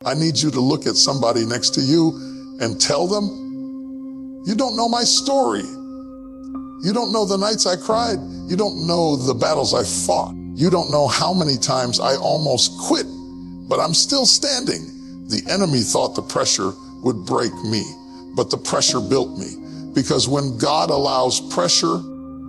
I need you to look at somebody next to you and tell them, you don't know my story. You don't know the nights I cried. You don't know the battles I fought. You don't know how many times I almost quit, but I'm still standing. The enemy thought the pressure would break me, but the pressure built me. Because when God allows pressure,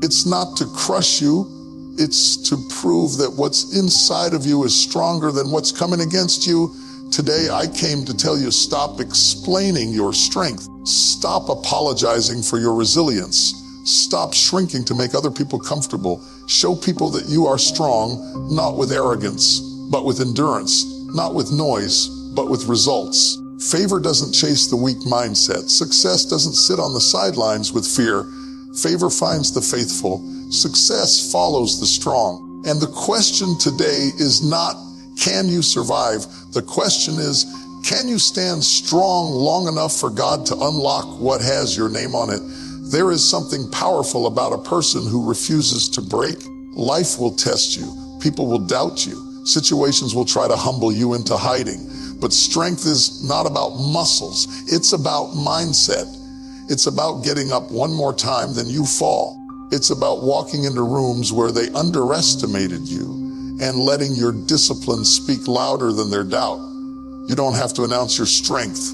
it's not to crush you, it's to prove that what's inside of you is stronger than what's coming against you. Today, I came to tell you, stop explaining your strength. Stop apologizing for your resilience. Stop shrinking to make other people comfortable. Show people that you are strong, not with arrogance, but with endurance, not with noise, but with results. Favor doesn't chase the weak mindset. Success doesn't sit on the sidelines with fear. Favor finds the faithful. Success follows the strong. And the question today is not, can you survive? The question is, can you stand strong long enough for God to unlock what has your name on it? There is something powerful about a person who refuses to break. Life will test you. People will doubt you. Situations will try to humble you into hiding. But strength is not about muscles. It's about mindset. It's about getting up one more time than you fall. It's about walking into rooms where they underestimated you and letting your discipline speak louder than their doubt. You don't have to announce your strength.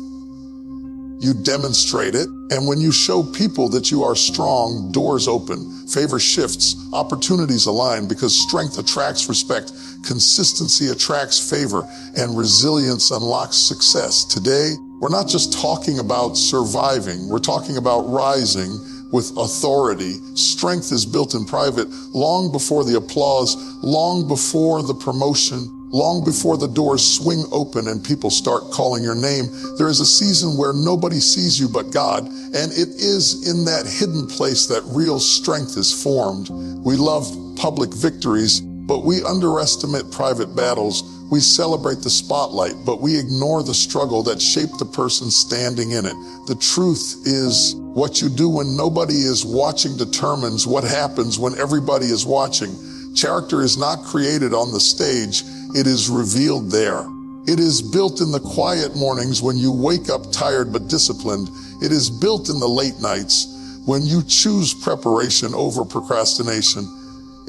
You demonstrate it. And when you show people that you are strong, doors open, favor shifts, opportunities align, because strength attracts respect, consistency attracts favor, and resilience unlocks success. Today, we're not just talking about surviving, we're talking about rising with authority. Strength is built in private long before the applause, long before the promotion, long before the doors swing open and people start calling your name. There is a season where nobody sees you but God, and it is in that hidden place that real strength is formed. We love public victories, but we underestimate private battles. We celebrate the spotlight, but we ignore the struggle that shaped the person standing in it. The truth is, what you do when nobody is watching determines what happens when everybody is watching. Character is not created on the stage, it is revealed there. It is built in the quiet mornings when you wake up tired but disciplined. It is built in the late nights when you choose preparation over procrastination.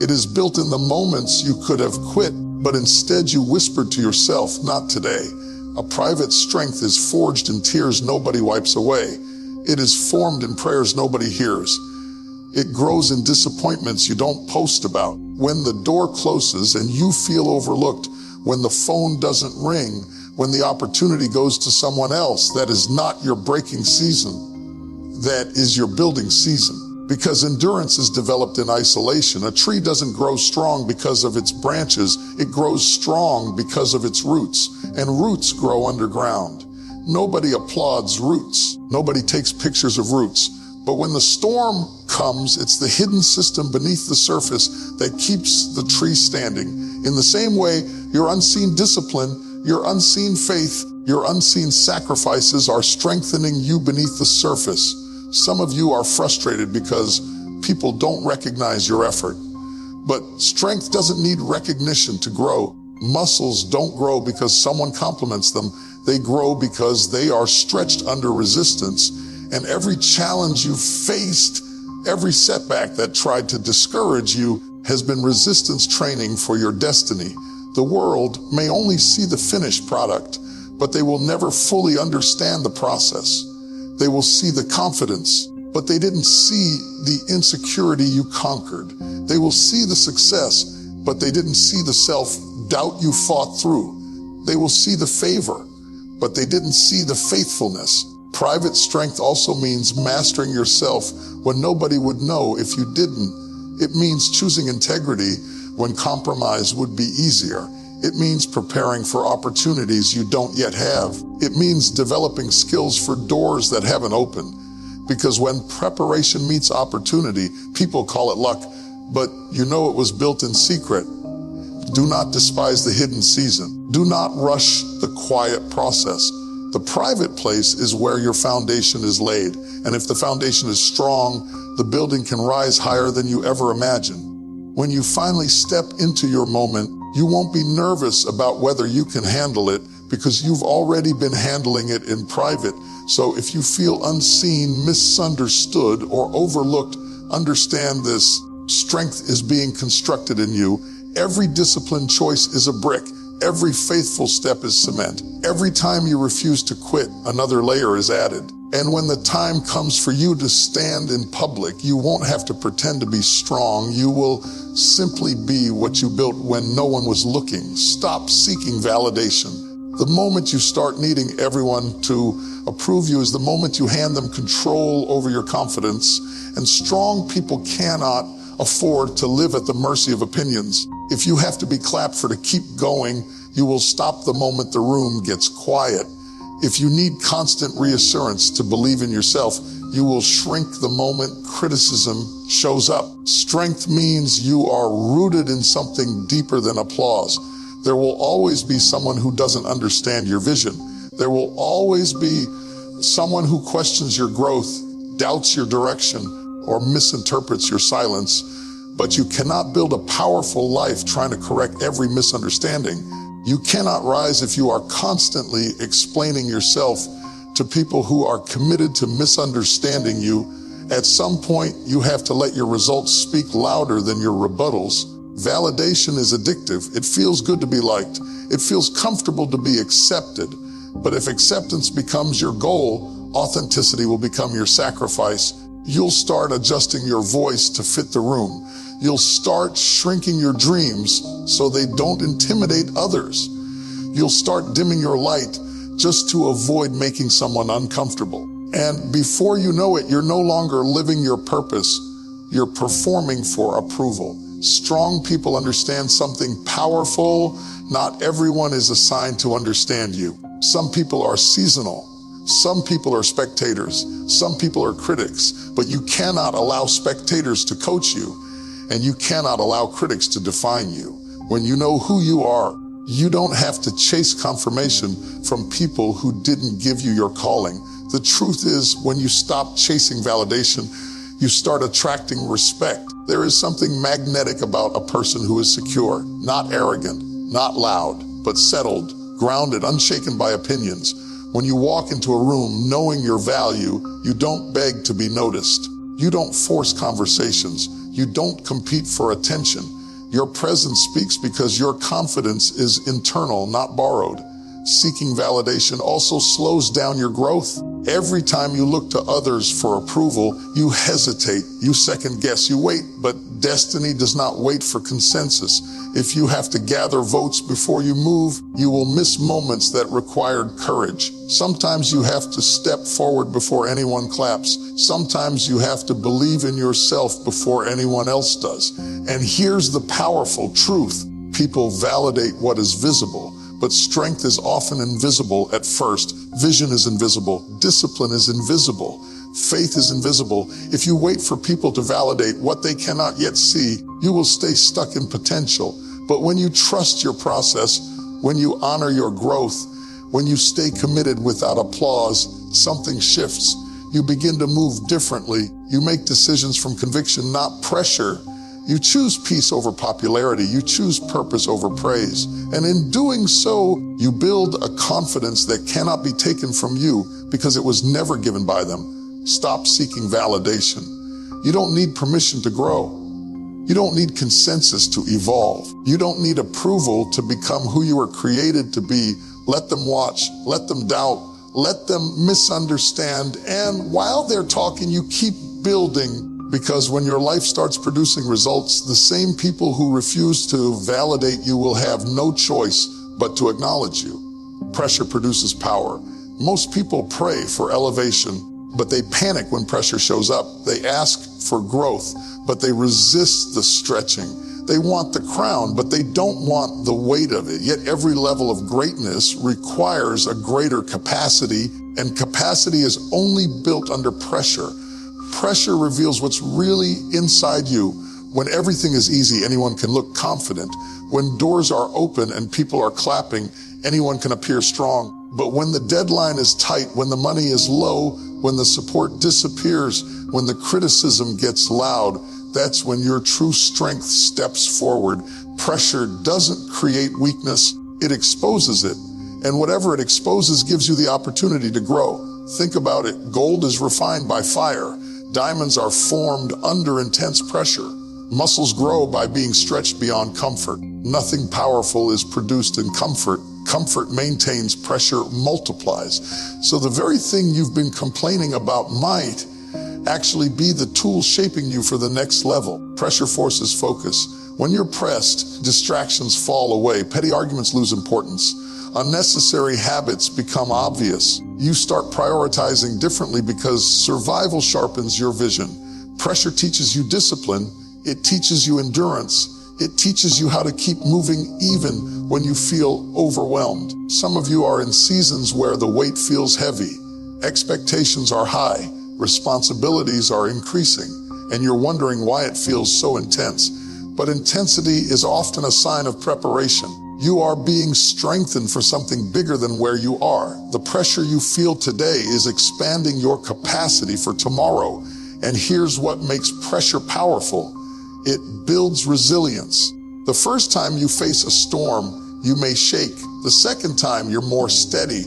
It is built in the moments you could have quit, but instead you whispered to yourself, not today. A private strength is forged in tears nobody wipes away. It is formed in prayers nobody hears. It grows in disappointments you don't post about. When the door closes and you feel overlooked, when the phone doesn't ring, when the opportunity goes to someone else, that is not your breaking season. That is your building season. Because endurance is developed in isolation. A tree doesn't grow strong because of its branches. It grows strong because of its roots. And roots grow underground. Nobody applauds roots. Nobody takes pictures of roots. But when the storm comes, it's the hidden system beneath the surface that keeps the tree standing. In the same way, your unseen discipline, your unseen faith, your unseen sacrifices are strengthening you beneath the surface. Some of you are frustrated because people don't recognize your effort. But strength doesn't need recognition to grow. Muscles don't grow because someone compliments them. They grow because they are stretched under resistance. And every challenge you faced, every setback that tried to discourage you has been resistance training for your destiny. The world may only see the finished product, but they will never fully understand the process. They will see the confidence, but they didn't see the insecurity you conquered. They will see the success, but they didn't see the self-doubt you fought through. They will see the favor, but they didn't see the faithfulness. Private strength also means mastering yourself when nobody would know if you didn't. It means choosing integrity when compromise would be easier. It means preparing for opportunities you don't yet have. It means developing skills for doors that haven't opened. Because when preparation meets opportunity, people call it luck, but you know it was built in secret. Do not despise the hidden season. Do not rush the quiet process. The private place is where your foundation is laid. And if the foundation is strong, the building can rise higher than you ever imagined. When you finally step into your moment, you won't be nervous about whether you can handle it, because you've already been handling it in private. So if you feel unseen, misunderstood, or overlooked, understand this. Strength is being constructed in you. Every disciplined choice is a brick. Every faithful step is cement. Every time you refuse to quit, another layer is added. And when the time comes for you to stand in public, you won't have to pretend to be strong. You will simply be what you built when no one was looking. Stop seeking validation. The moment you start needing everyone to approve you is the moment you hand them control over your confidence. And strong people cannot afford to live at the mercy of opinions. If you have to be clapped for to keep going, you will stop the moment the room gets quiet. If you need constant reassurance to believe in yourself, you will shrink the moment criticism shows up. Strength means you are rooted in something deeper than applause. There will always be someone who doesn't understand your vision. There will always be someone who questions your growth, doubts your direction, or misinterprets your silence. But you cannot build a powerful life trying to correct every misunderstanding. You cannot rise if you are constantly explaining yourself to people who are committed to misunderstanding you. At some point, you have to let your results speak louder than your rebuttals. Validation is addictive. It feels good to be liked. It feels comfortable to be accepted. But if acceptance becomes your goal, authenticity will become your sacrifice. You'll start adjusting your voice to fit the room. You'll start shrinking your dreams so they don't intimidate others. You'll start dimming your light just to avoid making someone uncomfortable. And before you know it, you're no longer living your purpose. You're performing for approval. Strong people understand something powerful. Not everyone is assigned to understand you. Some people are seasonal. Some people are spectators. Some people are critics. But you cannot allow spectators to coach you. And you cannot allow critics to define you. When you know who you are, you don't have to chase confirmation from people who didn't give you your calling. The truth is, when you stop chasing validation, you start attracting respect. There is something magnetic about a person who is secure, not arrogant, not loud, but settled, grounded, unshaken by opinions. When you walk into a room knowing your value, you don't beg to be noticed. You don't force conversations. You don't compete for attention. Your presence speaks because your confidence is internal, not borrowed. Seeking validation also slows down your growth. Every time you look to others for approval, you hesitate, you second guess, you wait, but destiny does not wait for consensus. If you have to gather votes before you move, you will miss moments that required courage. Sometimes you have to step forward before anyone claps. Sometimes you have to believe in yourself before anyone else does. And here's the powerful truth. People validate what is visible, but strength is often invisible at first. Vision is invisible. Discipline is invisible. Faith is invisible. If you wait for people to validate what they cannot yet see, you will stay stuck in potential. But when you trust your process, when you honor your growth, when you stay committed without applause, something shifts. You begin to move differently. You make decisions from conviction, not pressure. You choose peace over popularity. You choose purpose over praise. And in doing so, you build a confidence that cannot be taken from you because it was never given by them. Stop seeking validation. You don't need permission to grow. You don't need consensus to evolve. You don't need approval to become who you were created to be. Let them watch. Let them doubt. Let them misunderstand. And while they're talking, you keep building. Because when your life starts producing results, the same people who refuse to validate you will have no choice but to acknowledge you. Pressure produces power. Most people pray for elevation, but they panic when pressure shows up. They ask for growth, but they resist the stretching. They want the crown, but they don't want the weight of it. Yet every level of greatness requires a greater capacity, and capacity is only built under pressure. Pressure reveals what's really inside you. When everything is easy, anyone can look confident. When doors are open and people are clapping, anyone can appear strong. But when the deadline is tight, when the money is low, when the support disappears, when the criticism gets loud, that's when your true strength steps forward. Pressure doesn't create weakness, it exposes it. And whatever it exposes gives you the opportunity to grow. Think about it. Gold is refined by fire. Diamonds are formed under intense pressure. Muscles grow by being stretched beyond comfort. Nothing powerful is produced in comfort. Comfort maintains, pressure multiplies. So the very thing you've been complaining about might actually be the tool shaping you for the next level. Pressure forces focus. When you're pressed, distractions fall away. Petty arguments lose importance. Unnecessary habits become obvious. You start prioritizing differently because survival sharpens your vision. Pressure teaches you discipline. It teaches you endurance. It teaches you how to keep moving even when you feel overwhelmed. Some of you are in seasons where the weight feels heavy. Expectations are high. Responsibilities are increasing. And you're wondering why it feels so intense. But intensity is often a sign of preparation. You are being strengthened for something bigger than where you are. The pressure you feel today is expanding your capacity for tomorrow. And here's what makes pressure powerful. It builds resilience. The first time you face a storm, you may shake. The second time, you're more steady.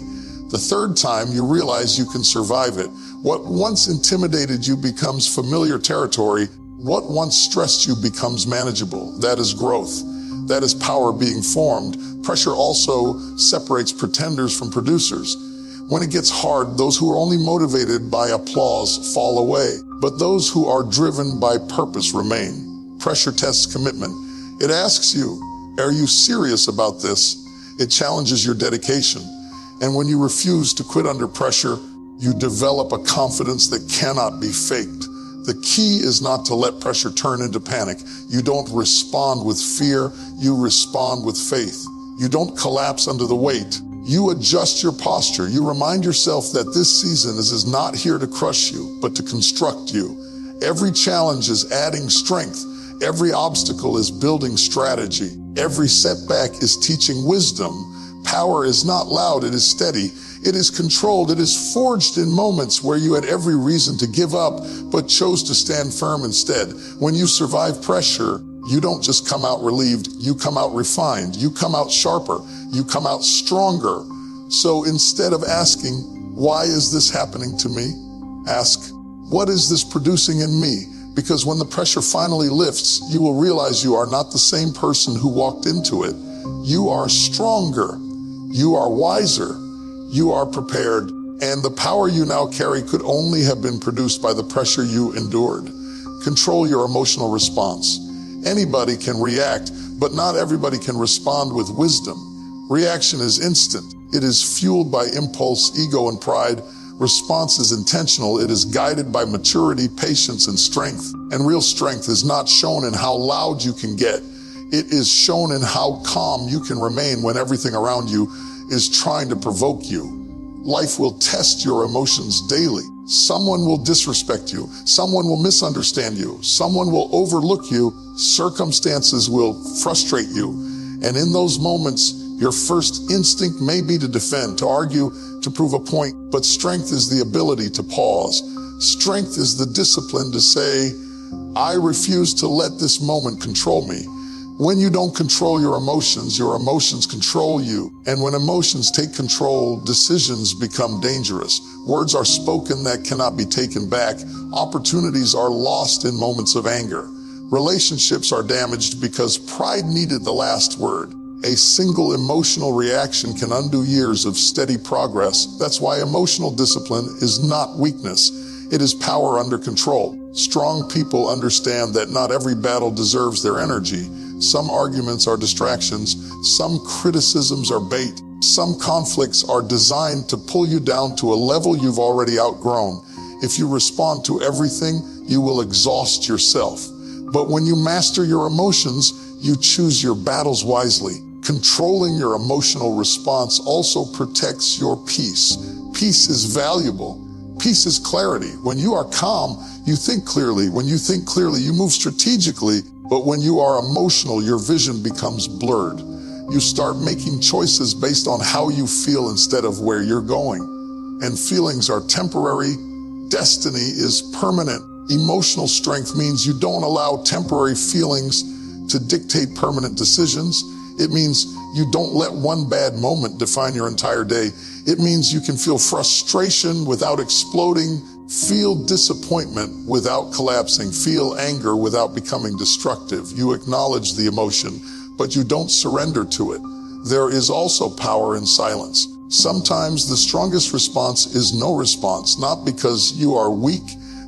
The third time, you realize you can survive it. What once intimidated you becomes familiar territory. What once stressed you becomes manageable. That is growth. That is power being formed. Pressure also separates pretenders from producers. When it gets hard, those who are only motivated by applause fall away, but those who are driven by purpose remain. Pressure tests commitment. It asks you, are you serious about this? It challenges your dedication. And when you refuse to quit under pressure, you develop a confidence that cannot be faked. The key is not to let pressure turn into panic. You don't respond with fear, you respond with faith. You don't collapse under the weight. You adjust your posture. You remind yourself that this season is not here to crush you, but to construct you. Every challenge is adding strength. Every obstacle is building strategy. Every setback is teaching wisdom. Power is not loud, it is steady. It is controlled. It is forged in moments where you had every reason to give up, but chose to stand firm instead. When you survive pressure, you don't just come out relieved, you come out refined, you come out sharper, you come out stronger. So instead of asking, why is this happening to me? Ask, what is this producing in me? Because when the pressure finally lifts, you will realize you are not the same person who walked into it. You are stronger, you are wiser, you are prepared, and the power you now carry could only have been produced by the pressure you endured. Control your emotional response. Anybody can react, but not everybody can respond with wisdom. Reaction is instant. It is fueled by impulse, ego, and pride. Response is intentional. It is guided by maturity, patience, and strength. And real strength is not shown in how loud you can get. It is shown in how calm you can remain when everything around you is trying to provoke you. Life will test your emotions daily. Someone will disrespect you. Someone will misunderstand you. Someone will overlook you. Circumstances will frustrate you. And in those moments, your first instinct may be to defend, to argue, to prove a point. But strength is the ability to pause. Strength is the discipline to say, I refuse to let this moment control me. When you don't control your emotions control you. And when emotions take control, decisions become dangerous. Words are spoken that cannot be taken back. Opportunities are lost in moments of anger. Relationships are damaged because pride needed the last word. A single emotional reaction can undo years of steady progress. That's why emotional discipline is not weakness. It is power under control. Strong people understand that not every battle deserves their energy. Some arguments are distractions. Some criticisms are bait. Some conflicts are designed to pull you down to a level you've already outgrown. If you respond to everything, you will exhaust yourself. But when you master your emotions, you choose your battles wisely. Controlling your emotional response also protects your peace. Peace is valuable. Peace is clarity. When you are calm, you think clearly. When you think clearly, you move strategically. But when you are emotional, your vision becomes blurred. You start making choices based on how you feel instead of where you're going. And feelings are temporary. Destiny is permanent. Emotional strength means you don't allow temporary feelings to dictate permanent decisions. It means you don't let one bad moment define your entire day. It means you can feel frustration without exploding, feel disappointment without collapsing, feel anger without becoming destructive. You acknowledge the emotion, but you don't surrender to it. There is also power in silence. Sometimes the strongest response is no response, not because you are weak,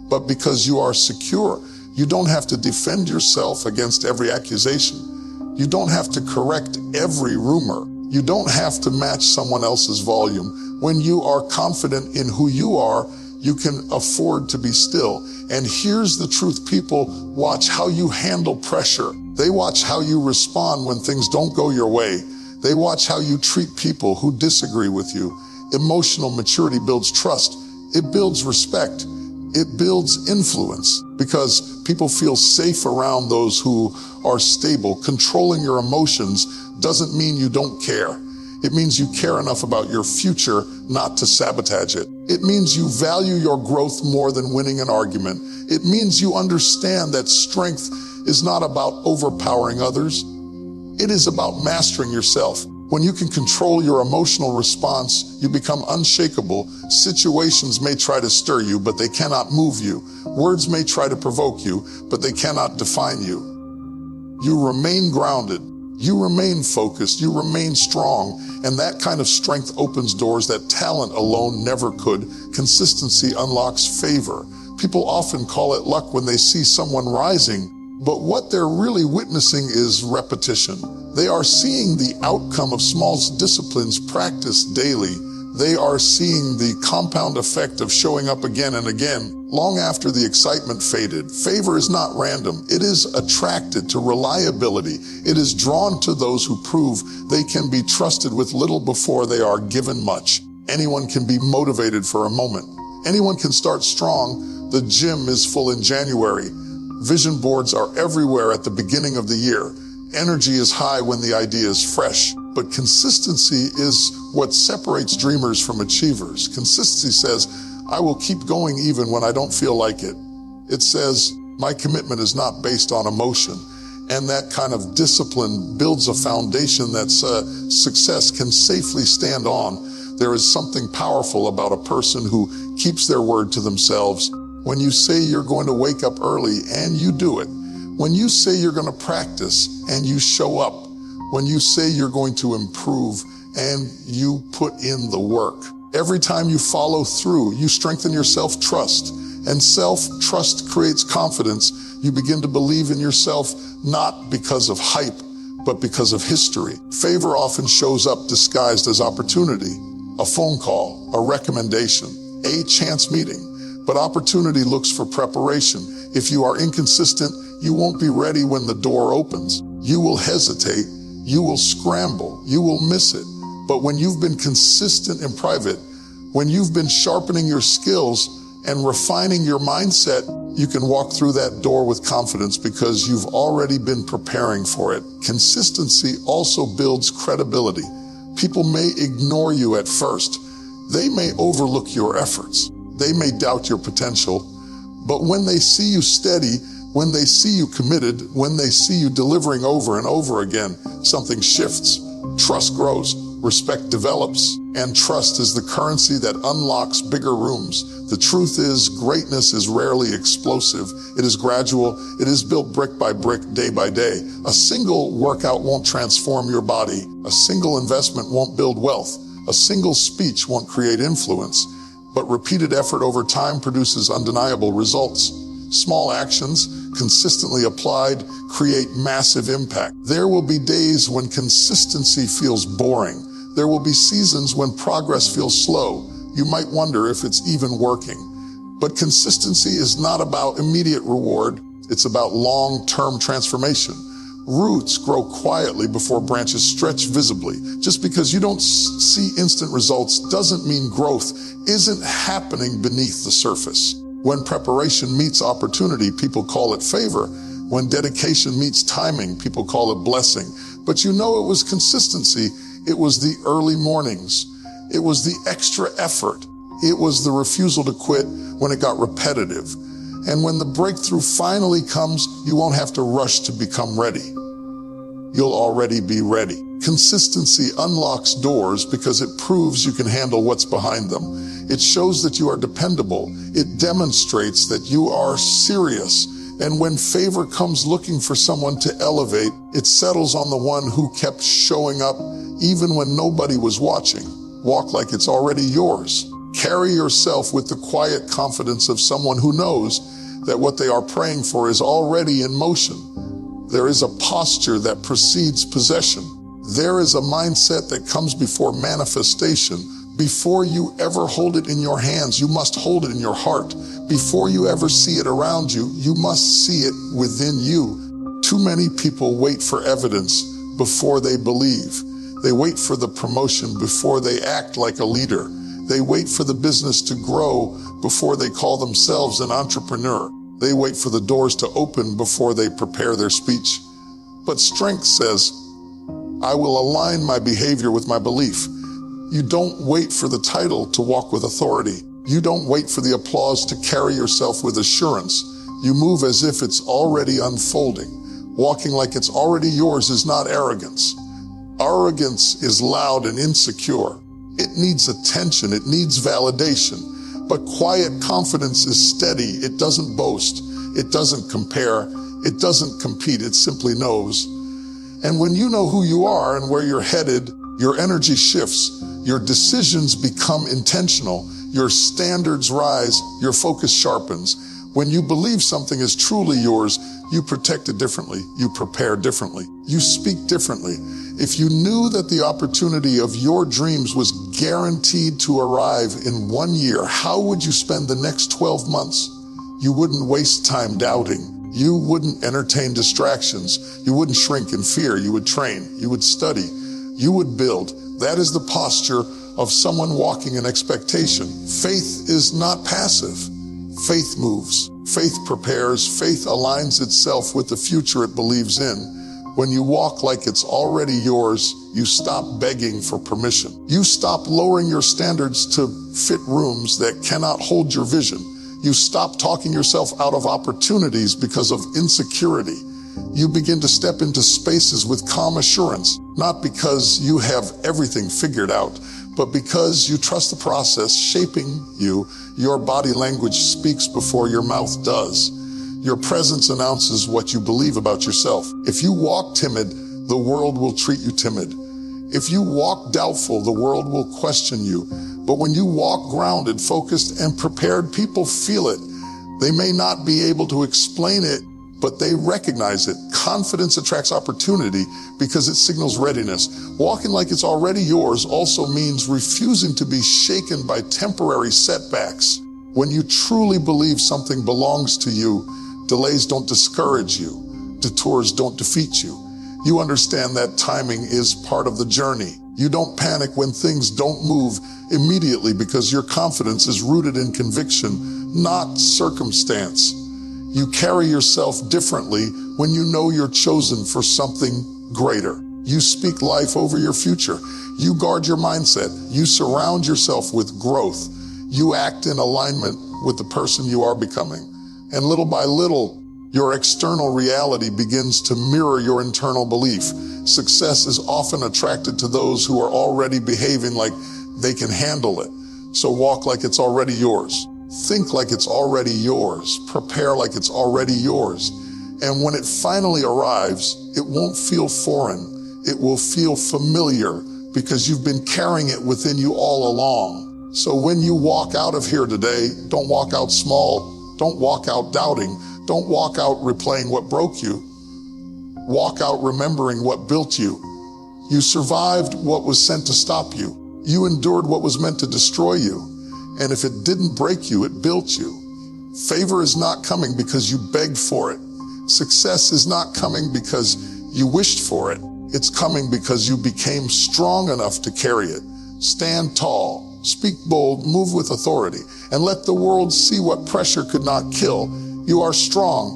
but because you are secure. You don't have to defend yourself against every accusation. You don't have to correct every rumor. You don't have to match someone else's volume. When you are confident in who you are, you can afford to be still. And here's the truth, people watch how you handle pressure. They watch how you respond when things don't go your way. They watch how you treat people who disagree with you. Emotional maturity builds trust. It builds respect. It builds influence because people feel safe around those who are stable. Controlling your emotions doesn't mean you don't care. It means you care enough about your future not to sabotage it. It means you value your growth more than winning an argument. It means you understand that strength is not about overpowering others. It is about mastering yourself. When you can control your emotional response, you become unshakable. Situations may try to stir you, but they cannot move you. Words may try to provoke you, but they cannot define you. You remain grounded. You remain focused. You remain strong. And that kind of strength opens doors that talent alone never could. Consistency unlocks favor. People often call it luck when they see someone rising, but what they're really witnessing is repetition. They are seeing the outcome of small disciplines practiced daily. They are seeing the compound effect of showing up again and again, long after the excitement faded. Favor is not random. It is attracted to reliability. It is drawn to those who prove they can be trusted with little before they are given much. Anyone can be motivated for a moment. Anyone can start strong. The gym is full in January. Vision boards are everywhere at the beginning of the year. Energy is high when the idea is fresh, but consistency is what separates dreamers from achievers. Consistency says, I will keep going even when I don't feel like it. It says, my commitment is not based on emotion. And that kind of discipline builds a foundation that success can safely stand on. There is something powerful about a person who keeps their word to themselves. When you say you're going to wake up early and you do it. When you say you're going to practice and you show up. When you say you're going to improve and you put in the work. Every time you follow through, you strengthen your self-trust. And self-trust creates confidence. You begin to believe in yourself not because of hype, but because of history. Favor often shows up disguised as opportunity. A phone call, a recommendation, a chance meeting. But opportunity looks for preparation. If you are inconsistent, you won't be ready when the door opens. You will hesitate, you will scramble, you will miss it. But when you've been consistent in private, when you've been sharpening your skills and refining your mindset, you can walk through that door with confidence because you've already been preparing for it. Consistency also builds credibility. People may ignore you at first. They may overlook your efforts. They may doubt your potential, but when they see you steady, when they see you committed, when they see you delivering over and over again, something shifts. Trust grows, respect develops, and trust is the currency that unlocks bigger rooms. The truth is, greatness is rarely explosive. It is gradual. It is built brick by brick, day by day. A single workout won't transform your body. A single investment won't build wealth. A single speech won't create influence. But repeated effort over time produces undeniable results. Small actions, consistently applied, create massive impact. There will be days when consistency feels boring. There will be seasons when progress feels slow. You might wonder if it's even working. But consistency is not about immediate reward. It's about long-term transformation. Roots grow quietly before branches stretch visibly. Just because you don't see instant results doesn't mean growth isn't happening beneath the surface. When preparation meets opportunity, people call it favor. When dedication meets timing, people call it blessing. But you know it was consistency. It was the early mornings. It was the extra effort. It was the refusal to quit when it got repetitive. And when the breakthrough finally comes, you won't have to rush to become ready. You'll already be ready. Consistency unlocks doors because it proves you can handle what's behind them. It shows that you are dependable. It demonstrates that you are serious. And when favor comes looking for someone to elevate, it settles on the one who kept showing up even when nobody was watching. Walk like it's already yours. Carry yourself with the quiet confidence of someone who knows that what they are praying for is already in motion. There is a posture that precedes possession. There is a mindset that comes before manifestation. Before you ever hold it in your hands, you must hold it in your heart. Before you ever see it around you, you must see it within you. Too many people wait for evidence before they believe. They wait for the promotion before they act like a leader. They wait for the business to grow before they call themselves an entrepreneur. They wait for the doors to open before they prepare their speech. But strength says, I will align my behavior with my belief. You don't wait for the title to walk with authority. You don't wait for the applause to carry yourself with assurance. You move as if it's already unfolding. Walking like it's already yours is not arrogance. Arrogance is loud and insecure. It needs attention. It needs validation. But quiet confidence is steady. It doesn't boast. It doesn't compare. It doesn't compete. It simply knows. And when you know who you are and where you're headed, your energy shifts. Your decisions become intentional. Your standards rise. Your focus sharpens. When you believe something is truly yours, you protect it differently. You prepare differently. You speak differently. If you knew that the opportunity of your dreams was guaranteed to arrive in 1 year, how would you spend the next 12 months? You wouldn't waste time doubting. You wouldn't entertain distractions. You wouldn't shrink in fear. You would train. You would study. You would build. That is the posture of someone walking in expectation. Faith is not passive. Faith moves. Faith prepares. Faith aligns itself with the future it believes in. When you walk like it's already yours, you stop begging for permission. You stop lowering your standards to fit rooms that cannot hold your vision. You stop talking yourself out of opportunities because of insecurity. You begin to step into spaces with calm assurance, not because you have everything figured out, but because you trust the process shaping you. Your body language speaks before your mouth does. Your presence announces what you believe about yourself. If you walk timid, the world will treat you timid. If you walk doubtful, the world will question you. But when you walk grounded, focused, and prepared, people feel it. They may not be able to explain it, but they recognize it. Confidence attracts opportunity because it signals readiness. Walking like it's already yours also means refusing to be shaken by temporary setbacks. When you truly believe something belongs to you, delays don't discourage you. Detours don't defeat you. You understand that timing is part of the journey. You don't panic when things don't move immediately because your confidence is rooted in conviction, not circumstance. You carry yourself differently when you know you're chosen for something greater. You speak life over your future. You guard your mindset. You surround yourself with growth. You act in alignment with the person you are becoming. And little by little, your external reality begins to mirror your internal belief. Success is often attracted to those who are already behaving like they can handle it. So walk like it's already yours. Think like it's already yours. Prepare like it's already yours. And when it finally arrives, it won't feel foreign. It will feel familiar because you've been carrying it within you all along. So when you walk out of here today, don't walk out small. Don't walk out doubting. Don't walk out replaying what broke you. Walk out remembering what built you. You survived what was sent to stop you. You endured what was meant to destroy you. And if it didn't break you, it built you. Favor is not coming because you begged for it. Success is not coming because you wished for it. It's coming because you became strong enough to carry it. Stand tall, speak bold, move with authority, and let the world see what pressure could not kill. You are strong.